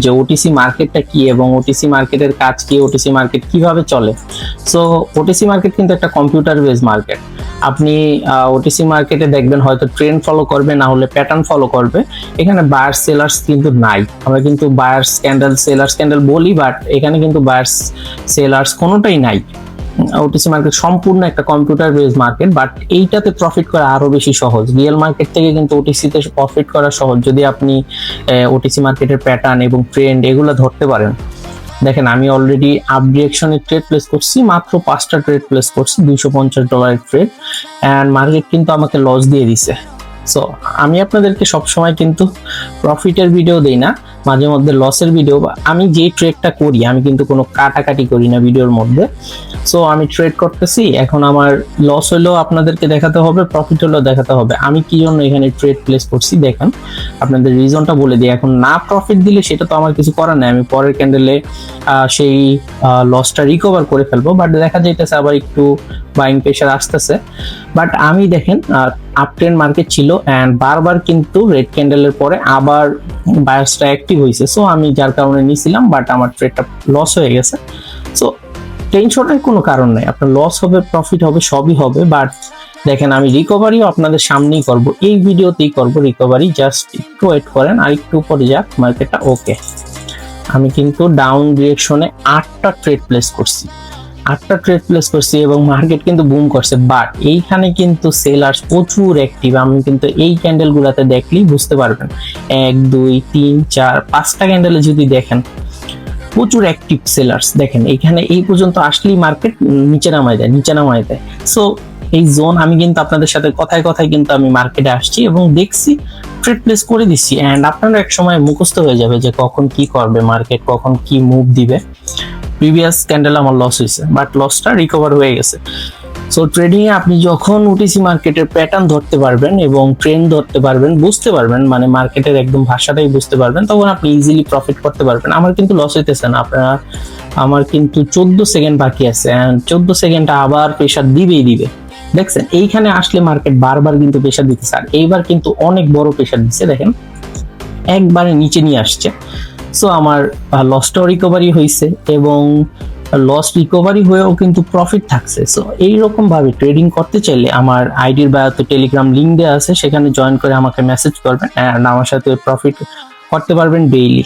যে ওটিসি মার্কেটটা কি এবং ওটিসি মার্কেটের কাজ কি, ওটিসি মার্কেট কিভাবে চলে। সো ওটিসি মার্কেট কিন্তু একটা কম্পিউটার বেস মার্কেট। আপনি ওটিসি মার্কেটে দেখবেন হয়তো ট্রেন্ড ফলো করবে, না হলে প্যাটার্ন ফলো করবে। এখানে বায়ার্স সেলার্স কিন্তু নাই। আমরা কিন্তু বায়ার্স ক্যান্ডেল সেলার্স ক্যান্ডেল বলি, বাট এখানে কিন্তু বায়ার্স সেলার্স কোনোটাই নাই। ওটিসি মার্কেট সম্পূর্ণ একটা কম্পিউটার বেস মার্কেট, বাট এইটাতে প্রফিট করা আরো বেশি সহজ। রিয়েল মার্কেট থেকে কিন্তু ওটিসিতে প্রফিট করা সহজ যদি আপনি ওটিসি মার্কেটের প্যাটার্ন এবং ট্রেন্ড এগুলো ধরতে পারেন। দেখেন আমি অলরেডি আপ ডিরেকশনে ট্রেড প্লেস করছি, মাত্র 5টা ট্রেড প্লেস করছি, $250 ট্রেড, এন্ড মার্কেট কিন্তু আমাকে লস দিয়ে দিছে। সো আমি আপনাদেরকে সবসময় কিন্তু প্রফিটের ভিডিও দেই না, মাঝে মধ্যে লসের ভিডিও। আমি যে ট্রেডটা করি আমি কিন্তু কোনো কাটাকাটি করি না ভিডিওর মধ্যে। সো আমি ট্রেড করতেছি, এখন আমার লস হলেও আপনাদেরকে দেখাতে হবে, প্রফিট হলেও দেখাতে হবে। আমি কি জন্য এখানে ট্রেড প্লেস করছি দেখেন, আপনাদের রিজনটা বলে দিই। এখন না প্রফিট দিলে সেটা তো আমার কিছু করার নাই, আমি পরের ক্যান্ডেলে সেই লসটা রিকভার করে ফেলবো। বাট দেখা যাইতেছে আবার একটু বাইং প্রেশার আসতেছে। বাট আমি দেখেন আপ ট্রেন্ড মার্কেট ছিল, এন্ড বারবার কিন্তু রেড ক্যান্ডেলের পরে আবার বায়ার্সটা অ্যাক্টিভ হয়েছে। সো আমি যার কারণে নিয়েছিলাম, বাট আমার ট্রেডটা লস হয়ে গেছে। সো টেনশনের কোনো কারণ নাই, আপনার লস হবে প্রফিট হবে সবই হবে। বাট দেখেন আমি রিকভারিও আপনাদের সামনেই করব, এই ভিডিওতেই করব রিকভারি। জাস্ট একটু ওয়েট করেন, আর একটু পরে যাক মার্কেটটা। ওকে, আমি কিন্তু ডাউন ডিরেকশনে 8টা ট্রেড প্লেস করছি, 8টা ট্রেড প্লেস করছি এবং মার্কেট কিন্তু বুম করছে। বাট এইখানে কিন্তু সেলার্স প্রচুর অ্যাক্টিভ। আমি কিন্তু এই ক্যান্ডেল গুলাতে দেখলেই বুঝতে পারবেন, 1 2 3 4 5টা ক্যান্ডেলে যদি দেখেন প্রচুর অ্যাক্টিভ সেলার্স। দেখেন এইখানে এই পর্যন্ত আসলেই মার্কেট নিচে নামায় দেয়। সো এই জোন আমি কিন্তু আপনাদের সাথে কথায় কথায় কিন্তু আমি মার্কেটে আসছি এবং দেখছি, ট্রেড প্লেস করে দিচ্ছি। এন্ড আপনারা এক সময় মুখস্থ হয়ে যাবে যে কখন কি করবে মার্কেট, কখন কি মুভ দিবে। প্রিভিয়াস ক্যান্ডেল আমার লস হয়েছে, বাট লসটা রিকভার হয়ে গেছে। সো ট্রেডিং এ আপনি যখন ওটিসি মার্কেটের প্যাটার্ন ধরতে পারবেন এবং ট্রেন্ড ধরতে পারবেন, বুঝতে পারবেন, মানে মার্কেটের একদম ভাষাটাই বুঝতে পারবেন, তখন আপনি ইজিলি প্রফিট করতে পারবেন। আমার কিন্তু লস হইতেছে না, আপনারা, আমার কিন্তু 14 সেকেন্ড বাকি আছে, এন্ড 14 সেকেন্ড আবার প্রেসার দিবে। দেখছেন এইখানে আসলে মার্কেট বারবার কিন্তু প্রেসার দিতেছে, আর এইবার কিন্তু অনেক বড় প্রেসার দিচ্ছে। দেখেন একবারে নিচে নিয়ে আসছে। সো আমার লসটাও রিকভারি হয়েছে এবং লস রিকভারি হয়েও কিন্তু প্রফিট থাকছে। সো এইরকম ভাবে ট্রেডিং করতে চাইলে আমার আইডির বায়োতে টেলিগ্রাম লিঙ্ক দেওয়া আছে, সেখানে জয়েন করে আমাকে মেসেজ করবেন, আর আমার সাথে প্রফিট করতে পারবেন ডেইলি।